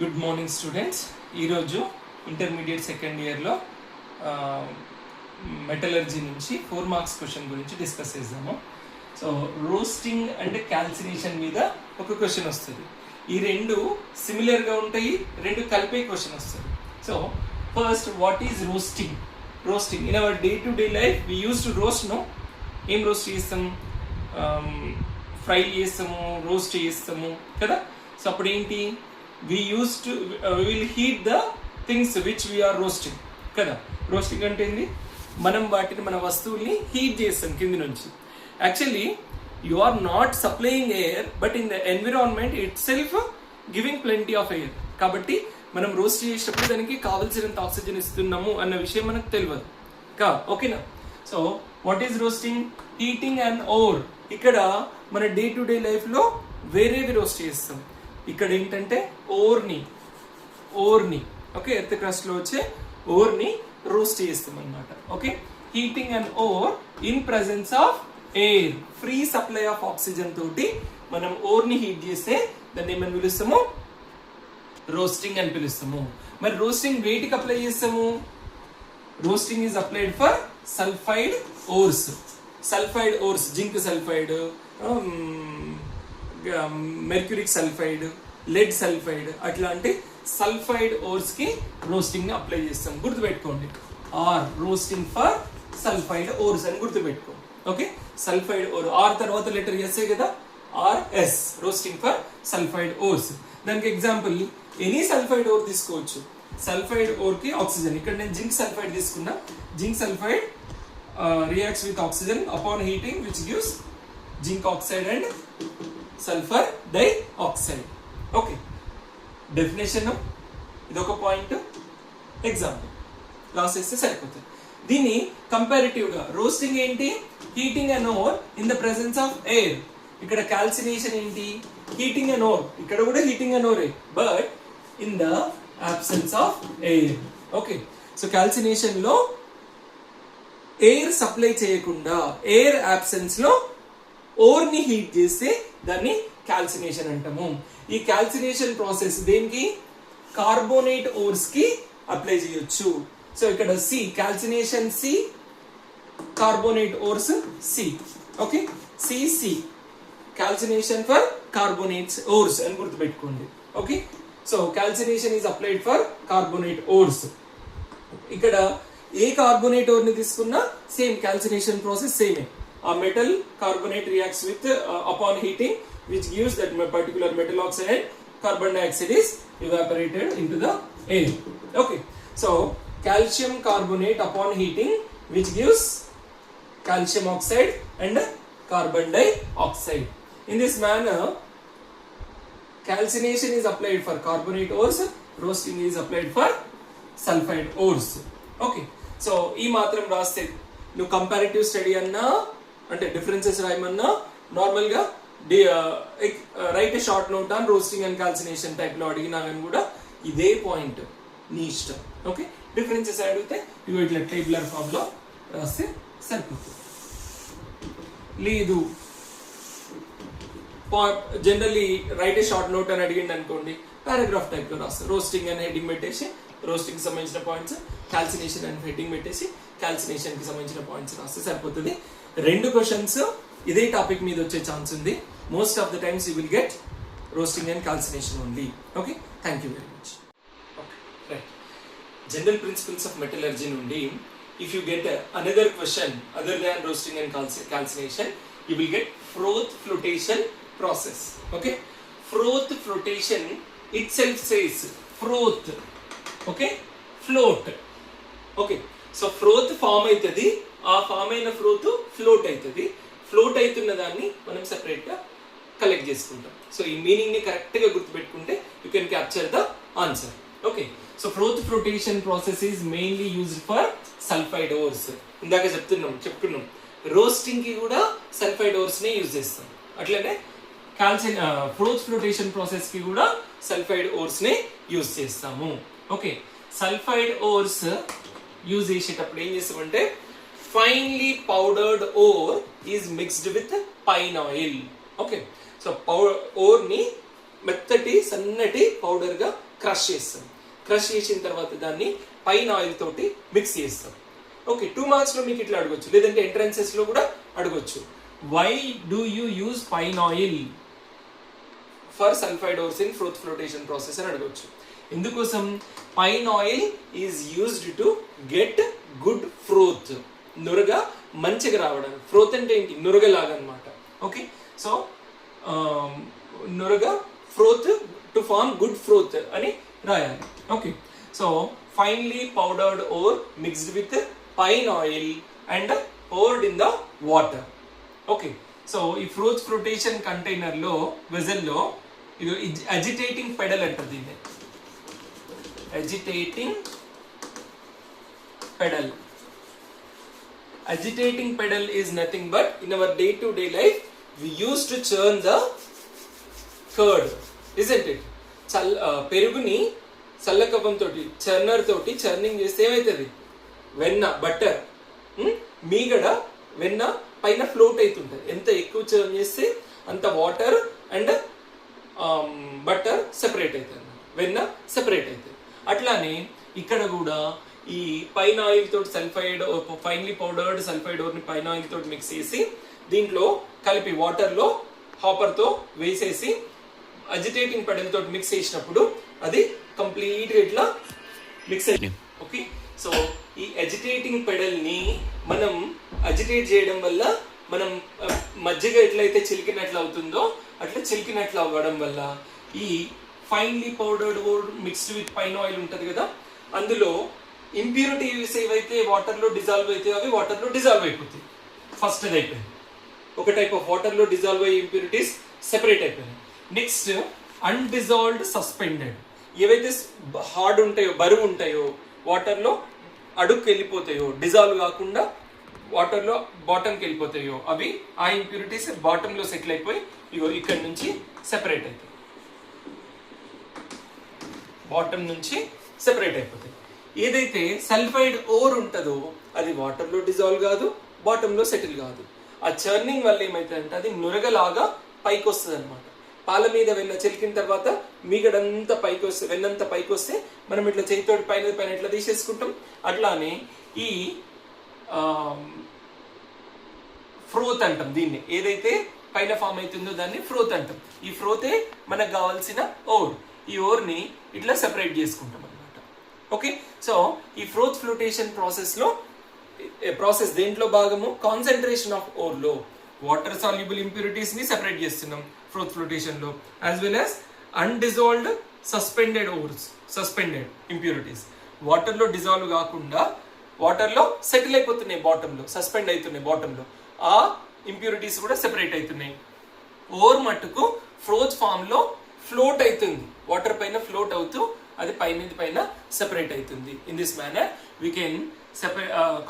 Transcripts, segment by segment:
Good morning students. ఈరోజు intermediate second ఇయర్లో metallurgy నుంచి 4 మార్క్స్ క్వశ్చన్ గురించి డిస్కస్ చేద్దాము. సో రోస్టింగ్ అండ్ క్యాల్సినేషన్ మీద ఒక క్వశ్చన్ వస్తుంది. ఈ రెండు సిమిలర్గా ఉంటాయి, రెండు కలిపే క్వశ్చన్ వస్తుంది. So first, what is roasting? Roasting in our day to day life we use to roast. No, ఏం రోస్ట్ చేస్తాము? ఫ్రై చేస్తాము, రోస్ట్ చేస్తాము కదా. సో అప్పుడు ఏంటి, we will heat the things which we are roasting కదా. Roasting అంటే ఏంటి? మనం వాటిని, మన వస్తువుల్ని హీట్ చేస్తాం కింది నుంచి. Actually you are not supplying air, but in the environment itself giving plenty of air. కాబట్టి మనం రోస్ట్ చేసేటప్పుడు దానికి కావలసినంత ఆక్సిజన్ ఇస్తున్నాము అన్న విషయం మనకు తెలియదు ఓకేనా. So what is roasting? Heating and or. ఇక్కడ మన డే టు డే లైఫ్లో వేరేవి రోస్ట్ చేస్తాం. ఇక్కడ ఏంటంటే ఓర్ని ఓకే, ఎర్త్ క్రస్ట్ లో వచ్చే ఓర్ని రోస్ట్ చేస్తాం అన్నమాట. Okay, heating and ore in presence of air, free supply of oxygen తోటి మనం ఓర్ని హీట్ చేస్తే దాన్ని ఏమని పిలుస్తాము? రోస్టింగ్ అని పిలుస్తాము. మరి రోస్టింగ్ వేటికి అప్లై చేస్తాము? Roasting is applied for sulphide ores. Sulphide ores, zinc sulphide, mercuric sulphide, lead sulphide, అట్లాంటి సల్ఫైడ్ ఓర్స్ కి రోస్టింగ్ ని అప్లై చేస్తాం. గుర్తుపెట్టుకోండి, R roasting for sulphide ores అని గుర్తుపెట్టుకోండి. ఓకే, సల్ఫైడ్ ఓర్, ఆర్ తర్వాత లెటర్ ఎస్ కదా, RS, roasting for sulphide ores. దానికి ఎగ్జాంపుల్ ఎనీ సల్ఫైడ్ ఓర్ తీసుకోవచ్చు. సల్ఫైడ్ ఓర్ కి ఆక్సిజన్, ఇక్కడ నేను జింక్ సల్ఫైడ్ తీసుకున్నా. Zinc sulphide reacts with oxygen upon heating which gives zinc oxide and sulphur dioxide. Okay, definition ఇదొక point, example రాసేస్తే సరిపోతుంది. దీన్ని కంపారిటివ్ గా రోస్టింగ్ ఏంటి? Heating and ore in the presence of air. ఇక్కడ క్యాల్సినేషన్ ఏంటి? Heating and or, ఇక్కడ కూడా heating and ore, but in the absence of air. Okay, so calcination లో ఎయిర్ సప్లై చేయకుండా, ఎయిర్ అబ్సెన్స్ లో ఓర్ ని హీట్ చేస్తే దాన్ని క్యాల్సినేషన్ అంటాము. ఈ క్యాల్సినేషన్ ప్రాసెస్ దేనికి? కార్బోనేట్ ఓర్స్ కి అప్లై చేయొచ్చు. సో ఇక్కడ C, calcination C, carbonate ores C. Okay, C calcination for carbonates ores అని గుర్తుపెట్టుకోండి. Okay, so calcination is applied for carbonate ores. ఇక్కడ ఏ కార్బోనేట్ ఓర్ ని తీసుకున్నా సేమ్ క్యాల్సినేషన్ ప్రాసెస్ సేమే. A metal carbonate reacts with upon heating, which gives that particular metal oxide and carbon dioxide is evaporated into the air. Okay, so calcium carbonate upon heating, which gives calcium oxide and carbon dioxide. In this manner, calcination is applied for carbonate ores, roasting is applied for sulfide ores. Okay, so ఈ మాత్రం రాస్తే నువ్వు comparative study అన్నా, అంటే differences రాయమన్నా, normal గా right A short note on roasting and calcination type లో అడిగినా కానీ కూడా ఇదే పాయింట్ నీ ఇష్టం. ఓకే, డిఫరెన్సెస్ అడిగితే ఇవి ఇట్లా టేబులర్ ఫామ్ లో రాస్తే సరిపోతుంది. లేదు జనరల్లీ రైట్ ఏ షార్ట్ నోట్ అని అడిగింది అనుకోండి, పారాగ్రాఫ్ టైప్ లో రాస్తారు. రోస్టింగ్ అని హెడ్డింగ్ పెట్టేసి రోస్టింగ్ కి సంబంధించిన పాయింట్స్, క్యాల్సినేషన్ అని హెడ్డింగ్ పెట్టేసి క్యాల్సినేషన్ కి సంబంధించిన పాయింట్స్ రాస్తే సరిపోతుంది. రెండు క్వశ్చన్స్ ఇదే టాపిక్ మీద వచ్చే ఛాన్స్ ఉంది. Most of the times you will get roasting and calcination only. Okay, thank you very much. Right, general principles of metallurgy నుండి if you get another question other than roasting and calcination, you will get froth flotation process. Okay, froth flotation itself says froth, okay, float. Okay, so froth form అవుతుంది, ఆ form అయిన froth float అవుతుంది. Float అవుతున్న దాన్ని మనం separate గా collect చేసుకుంటాం. So ఈ మీనింగ్ ని కరెక్ట్ గా గుర్తుపెట్టుకుంటే you can capture the answer. Okay, so froth flotation process is mainly used for sulphide ores. ఇందాక చెప్పుకున్నాం రోస్టింగ్ కి కూడా సల్ఫైడ్ ఓర్స్ నే యూజ్ చేస్తాం. అట్లనే ఫ్రోత్ ఫ్లోటేషన్ ప్రాసెస్ కి కూడా సల్ఫైడ్ ఓర్స్ నే యూజ్ చేస్తాము. ఓకే, సల్ఫైడ్ ఓర్స్ యూజ్ చేసేటప్పుడు ఏం చేస్తామంటే finely powdered ore is mixed with pine oil. Okay, so ore ని మెత్తటి సన్నటి పౌడర్గా క్రష్ చేస్తాం. క్రష్ చేసిన తర్వాత దాన్ని పైన ఆయిల్ తోటి మిక్స్ చేస్తాం. ఓకే, 2 మార్క్స్లో మీకు ఇట్లా అడగొచ్చు, లేదంటే ఎంట్రన్సెస్లో కూడా అడగొచ్చు. Why do you use pine oil for sulphide ores in froth flotation process అని అడగొచ్చు. ఎందుకోసం? Pine oil is used to get good froth, నురగ మంచిగా రావడానికి. ఫ్రోత్ అంటే ఏంటి? నురగలాగా అనమాట. ఓకే, సో నురగ froth to form good froth అని రాయాలి. Okay, so finely powdered ore mixed with pine oil and poured in the water. Okay, so ఈ ఫ్రూట్ ఫ్లోటేషన్ కంటైనర్లో వెజల్లో ఇది అజిటేటింగ్ పెడల్ అంటారు దీన్ని. అజిటేటింగ్ pedal. Agitating pedal is nothing but in our day-to-day life we used to churn the curd, isn't it? పెరుగుని చల్లకవ్వం తోటి చర్నర్ తోటి churning చేస్తే ఏమవుతుంది? వెన్న, బటర్, మీగడ వెన్న పైన ఫ్లోట్ అవుతుంటుంది. ఎంత ఎక్కువ చర్న్ చేస్తే అంత వాటర్ అండ్ బటర్ సెపరేట్ అవుతుంది, వెన్న సెపరేట్ అవుతుంది. అట్లానే ఇక్కడ కూడా ఈ పైన్ ఆయిల్ తోటి సల్ఫైడ్ ఫైన్లీ పౌడర్డ్ సల్ఫైడ్ ఓర్ని పైన్ ఆయిల్ తోటి మిక్స్ చేసి దీంట్లో కలిపి వాటర్లో హాపర్తో వేసేసి అజిటేటింగ్ పెడల్ తోటి మిక్స్ చేసినప్పుడు అది కంప్లీట్గా ఇట్లా మిక్స్ అయ్యింది. ఓకే, సో ఈ అజిటేటింగ్ పెడల్ని మనం అజిటేట్ చేయడం వల్ల మనం మజ్జిగ ఎట్లయితే చిలికినట్లు అవుతుందో అట్లా చిలికినట్లు అవ్వడం వల్ల ఈ finely powdered ore mixed with pine oil ఉంటుంది కదా, అందులో ఇంప్యూరిటీస్ ఏవైతే వాటర్లో డిజాల్వ్ అయితే అవి వాటర్లో డిజాల్వ్ అయిపోతాయి. ఫస్ట్ అది అయిపోయింది. ఒక టైప్ ఆఫ్ వాటర్లో డిజాల్వ్ అయ్యే ఇంప్యూరిటీస్ సెపరేట్ అయిపోయినాయి. నెక్స్ట్ అన్డిజాల్వ్డ్ సస్పెండెడ్, ఏవైతే హార్డ్ ఉంటాయో బరువు ఉంటాయో వాటర్లో అడుగుకి వెళ్ళిపోతాయో, డిజాల్వ్ కాకుండా వాటర్లో బాటమ్కి వెళ్ళిపోతాయో అవి ఆ ఇంప్యూరిటీస్ బాటంలో సెటిల్ అయిపోయి ఇగో ఇక్కడ నుంచి సెపరేట్ అవుతాయి, బాటమ్ నుంచి సెపరేట్ అయిపోతాయి. ఏదైతే సల్ఫైడ్ ఓర్ ఉంటుందో అది వాటర్లో డిజాల్వ్ కాదు, బాటంలో సెటిల్ కాదు. ఆ చర్నింగ్ వల్ల ఏమైతుందంటే అది నురగలాగా పైకి వస్తుంది అనమాట. పాల మీద వెన్న చిలికిన తర్వాత మీగడంతా పైకి వస్తే, వెన్నంతా పైకి వస్తే మనం ఇట్లా చేతితోటి పైన పైన ఇట్లా తీసేసుకుంటాం. అట్లానే ఈ ఫ్రోత్ అంటాం దీన్ని, ఏదైతే పైన ఫామ్ అవుతుందో దాన్ని ఫ్రోత్ అంటాం. ఈ ఫ్రోతే మనకు కావాల్సిన ఓర్. ఈ ఓర్ని ఇట్లా సెపరేట్ చేసుకుంటాం అనమాట. ఓకే, సో ఈ ఫ్రోత్ ఫ్లోటేషన్ ప్రాసెస్ దేంట్లో భాగము? కాన్సన్ట్రేషన్ ఆఫ్ ఓర్లో వాటర్ సాల్యుబుల్ ఇంప్యూరిటీస్ ని సెపరేట్ చేస్తున్నాం ఫ్రోత్ ఫ్లోటేషన్ లో, as well as undissolved suspended ores, suspended impurities వాటర్లో డిజాల్వ్ కాకుండా వాటర్లో సెటిల్ అయిపోతున్నాయి, బాటంలో సస్పెండ్ అవుతున్నాయి, బాటంలో ఆ ఇంప్యూరిటీస్ కూడా సెపరేట్ అవుతున్నాయి. ఓర్ మట్టుకు ఫ్రోత్ ఫామ్ లో ఫ్లోట్ అవుతుంది, వాటర్ పైన ఫ్లోట్ అవుతూ అది పైన సెపరేట్ అవుతుంది. In this manner we can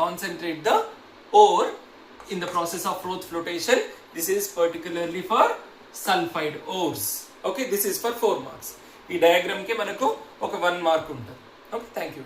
concentrate the ore in the process of froth flotation. This is particularly for sulfide ores. Okay, this is for 4 marks. ఈ diagram కి మనకు ఒక 1 మార్క్ ఉంటుంది. Okay, thank you.